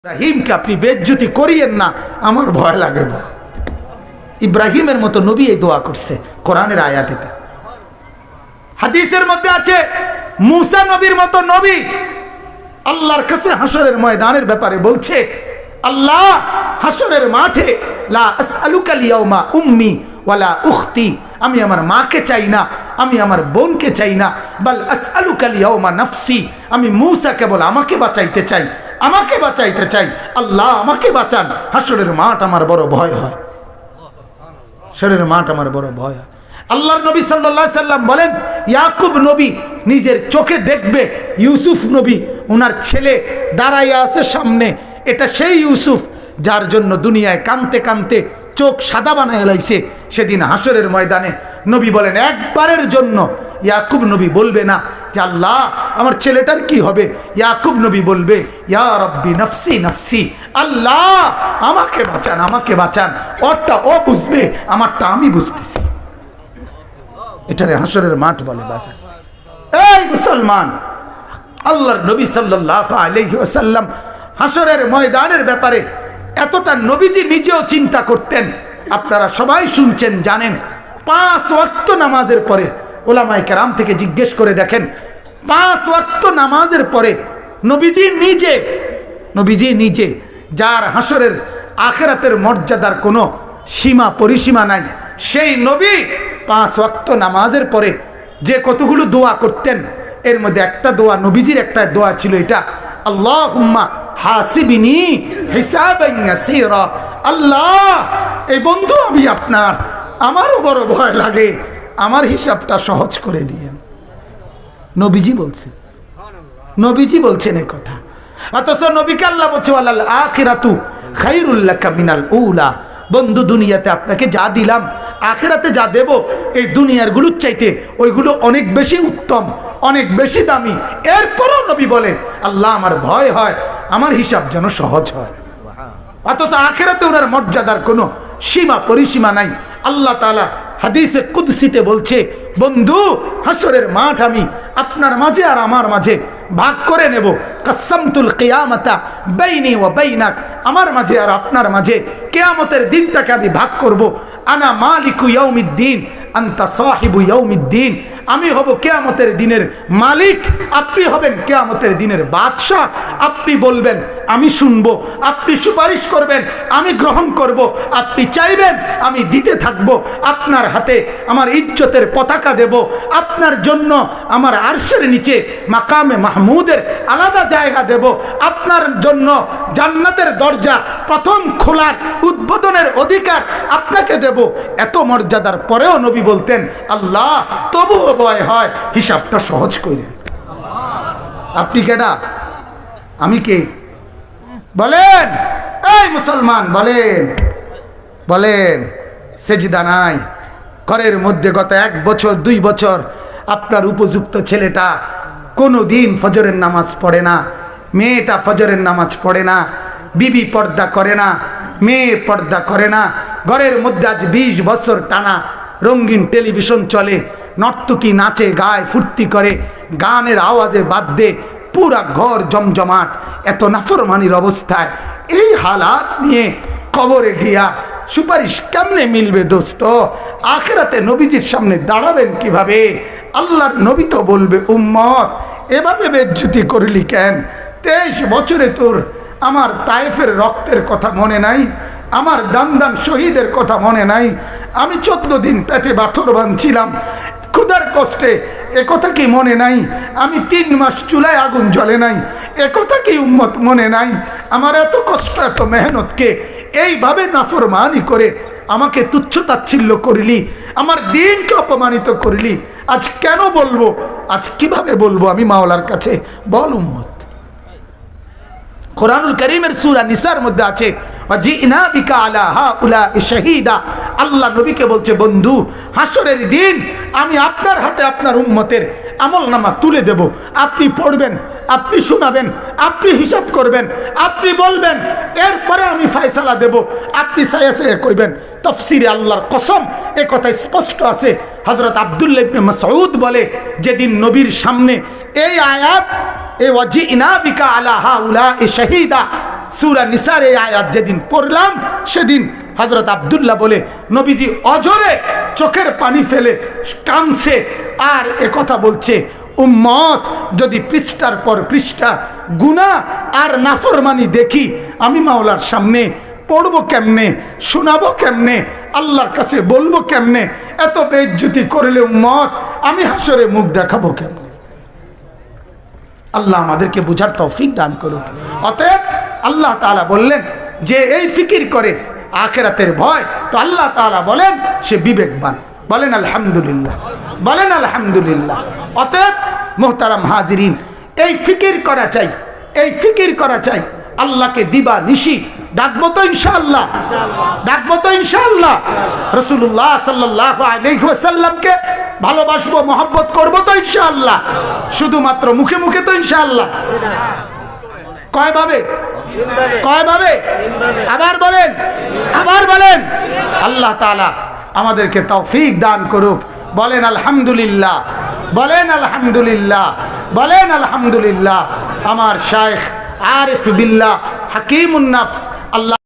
ইব্রাহিমকে আপনি বেজ্জতি করিয়েন না, আমার ভয় লাগে। ইব্রাহিমের মতো নবী এই দোয়া করছে, কোরআনের আয়াত এটা। হাদিসের মধ্যে আছে মুসা নবীর মতো নবী আল্লাহর কাছে হাসরের ময়দানের ব্যাপারে বলছে, আল্লাহ হাসরের মাঠে লা আসআলুকা লিয়াউমা উম্মি ওয়ালা উখতি, আমি আমার মাকে চাই না, আমি আমার বোনকে চাই না, বাল আসআলুকা লিয়াউমা নাফসি, আমি মুসা কেবল আমাকে বাঁচাইতে চাই, আমাকে বাঁচাইতে চাই। আল্লাহ আমাকে বাঁচান, হাসরের মাঠ আমার বড় ভয় হয়, হাসরের মাঠ আমার বড় ভয় হয়। আল্লাহর নবী সাল্লাল্লাহু আলাইহি সাল্লাম বলেন, ইয়াকুব নবী নিজের চোখে দেখবে ইউসুফ নবী ওনার ছেলে দাঁড়াইয়া আছে সামনে, এটা সেই ইউসুফ যার জন্য দুনিয়ায় কানতে কানতে চোখ সাদা বানায় লাইছে। সেদিন হাসরের ময়দানে নবী বলেন, একবারের জন্য ইয়াকুব নবী বলবে না যে আল্লাহ আমার ছেলেটার কি হবে, ইয়াকুব নবী বলবে ইয়া রব্বি নফসি নফসি, আল্লাহ আমাকে বাঁচান, আমাকে বাঁচান। ওরটা ও বুঝবে, আমারটা আমি বুঝতেছি। এটারে হাসরের মাঠ বলে। বাঁচান এই মুসলমান, আল্লাহর নবী সাল্লাল্লাহু আলাইহি ওয়াসাল্লাম হাসরের ময়দানের ব্যাপারে এতটা নবীজি নিজেও চিন্তা করতেন। আপনারা সবাই শুনছেন, জানেন, 5 ওয়াক্ত নামাজের পরে ওলামায়ে কেরাম থেকে জিজ্ঞেস করে দেখেন, 5 ওয়াক্ত নামাজের পরে নবীজি নিজে যার হাসরের আখিরাতের মর্যাদার কোনো সীমা পরিসীমা নাই, সেই নবী 5 ওয়াক্ত নামাজের পরে যে কতগুলো দোয়া করতেন, এর মধ্যে একটা দোয়া, নবীজির একটা দোয়া ছিল এটা, আল্লাহুম্মা হাসিবিনি হিসাবান ইয়াসীরা, আল্লাহ এই বন্ধু আমি আপনার, আমারও বড় ভয় লাগে, আমার হিসাবটা সহজ করে দিয়েন। নবীজি বলছেন এই কথা। অথচ নবীকে আল্লাহ বলছে ওয়ালাল আখিরাতু খায়রুল লাকা মিনাল উলা, বন্ধু দুনিয়াতে আপনাকে যা দিলাম, আখিরাতে যা দেব, এই দুনিয়ার গুলোর চাইতে ওইগুলো অনেক বেশি উত্তম, অনেক বেশি দামি। এরপরও নবী বলেন, আল্লাহ আমার ভয় হয় আমার হিসাব যেন সহজ হয়। অথচ আখিরাতে ওনার মর্যাদার কোনো সীমা পরিসীমা নাই। আল্লাহ তাআলা হাদিসে কুদসিতে বলছে, বন্ধু হাসরের মাঠ আমি আপনার মাঝে আর আমার মাঝে ভাগ করে নেব, কাসামতুল কিয়ামাতা বাইনি ওয়া বাইনাক, আমার মাঝে আর আপনার মাঝে কিয়ামতের দিনটাকে আমি ভাগ করব। আনা মালিকু ইয়াউমিদ্দিন আনতা সাহিবু ইয়াউমিদ্দিন, আমি হব কিয়ামতের দিনের মালিক, আপনি হবেন কিয়ামতের দিনের বাদশা। আপনি বলবেন আমি শুনবো, আপনি সুপারিশ করবেন আমি গ্রহণ করব, আপনি চাইবেন আমি দিতে থাকব। আপনার হাতে আমার ইজ্জতের পতাকা দেব, আপনার জন্য আমার আরশের নিচে মাকামে মাহমুদের আলাদা জায়গা দেব, আপনার জন্য জান্নাতের দরজা প্রথম খোলার উদ্বোধনের অধিকার আপনাকে দেব। এত মর্যাদার পরেও নবী বলতেন, আল্লাহ তবুও ভয় হয়, হিসাবটা সহজ করেন। আপনি কেডা, আমি কে? বলেন এই মুসলমান, বলেন সেজদা নাই ঘরের মধ্যে গত 1 বছর 2 বছর আপনার উপযুক্ত ছেলেটা কোনো দিন ফজরের নামাজ পড়ে না, মেয়েটা ফজরের নামাজ পড়ে না, বিবি পর্দা করে না, মেয়ে পর্দা করে না, ঘরের মধ্যে আজ 20 বছর টানা রঙিন টেলিভিশন চলে, নর্তকী নাচে গায় ফুর্তি করে, গানের আওয়াজে বাদ্যে পুরা ঘর জমজমাট, এত নাফরমানির অবস্থায় এই হালাত নিয়ে কবরে গিয়া সুপারিশ কেমনে মিলবে দোস্ত? আখিরাতে নবীজির সামনে দাঁড়াবেন কিভাবে? আল্লাহর নবী তো বলবে, উম্মত এভাবে বেজ্জতি করলি কেন? 23 বছরে তোর আমার তায়েফের রক্তের কথা মনে নাই, আমার দামদান শহীদের কথা মনে নাই, আমি 14 দিন পেটে পাথর বাঁধছিলাম ক্ষুধার কষ্টে, একথা কি মনে নাই? আমি 3 মাস চুলায় আগুন জ্বলে নাই, একথা কি উম্মত মনে নাই? আমার এত কষ্ট এত মেহনতকে এইভাবে নাফরমানি করে আমাকে তুচ্ছ তাচ্ছিল্য করলি, আমার দিনকে অপমানিত করলি, আজ কেন বলবো, আজ কিভাবে বলবো আমি মাওলার কাছে? বল উম্মত। কোরআনুল কারীমের সূরা নিসার মধ্যে আছে, ওয়াজিনা বিকা আলা হাউলাই শাহীদা, আল্লাহ নবীকে বলছে, বন্ধু হাসরের দিন আমি আপনার হাতে আপনার উম্মতের আমলনামা তুলে দেব, আপনি পড়বেন, আপনি শোনাবেন, আপনি হিসাব করবেন, আপনি বলবেন, এরপরে আমি ফয়সালা দেব। আপনি সায়া সায়া কইবেন। তাফসীরে আল্লাহর কসম এ কথা স্পষ্ট আছে। হযরত আব্দুল্লাহ ইবনে মাসউদ বলে, যেদিন নবীর সামনে এই আয়াত, এ ওয়াজিনা বিকা আলা হাউলাই শাহীদা সূরা নিসার এই আয়াত যেদিন পড়লাম সেদিন হযরত আব্দুল্লাহ বলে নবীজি অঝরে চোখের পানি ফেলে কাঁদছে আর কথা বলছে, উম্মত যদি পৃষ্ঠার পর পৃষ্ঠা গুনাহ আর নাফরমানি দেখি আমি মাওলার সামনে পড়বো কেমনে, শোনাবো কেমনে, আল্লাহর কাছে বলবো কেমনে? এত বেইজ্জতি করলে উম্মত আমি হাসরে মুখ দেখাবো কেমনে? আল্লাহ আমাদেরকে বুঝার তৌফিক দান করুন। অতএব আল্লাহ তাআলা বললেন যে এই ফিকির করে আখিরাতের ভয়, তো আল্লাহ তাআলা বলেন সে বিবেকবান। বলেন আলহামদুলিল্লাহ, বলেন আলহামদুলিল্লাহ। অতএব মোহতারাম হাজিরিন, এই ফিকির করা চাই, এই ফিকির করা চাই। আল্লাহকে দিবা নিশি ডাকবো তো ইনশাআল্লাহ, ডাকবো তো ইনশাআল্লাহ। রাসূলুল্লাহ সাল্লাল্লাহু আলাইহি ওয়াসাল্লামকে ভালোবাসবো, মহব্বত করবো তো ইনশাআল্লাহ। শুধুমাত্র মুখে মুখে তো ইনশাআল্লাহ। কয় ভাবে? কয় ভাবে? আবার বলেন, আবার বলেন। আল্লাহ তাআলা আমাদেরকে তৌফিক দান করুক। বলেন আলহামদুলিল্লাহ, বলেন আলহামদুলিল্লাহ, বলেন আলহামদুলিল্লাহ। আমার শাইখ আরিফ বিল্লাহ হাকিমুন নফস আল্লাহ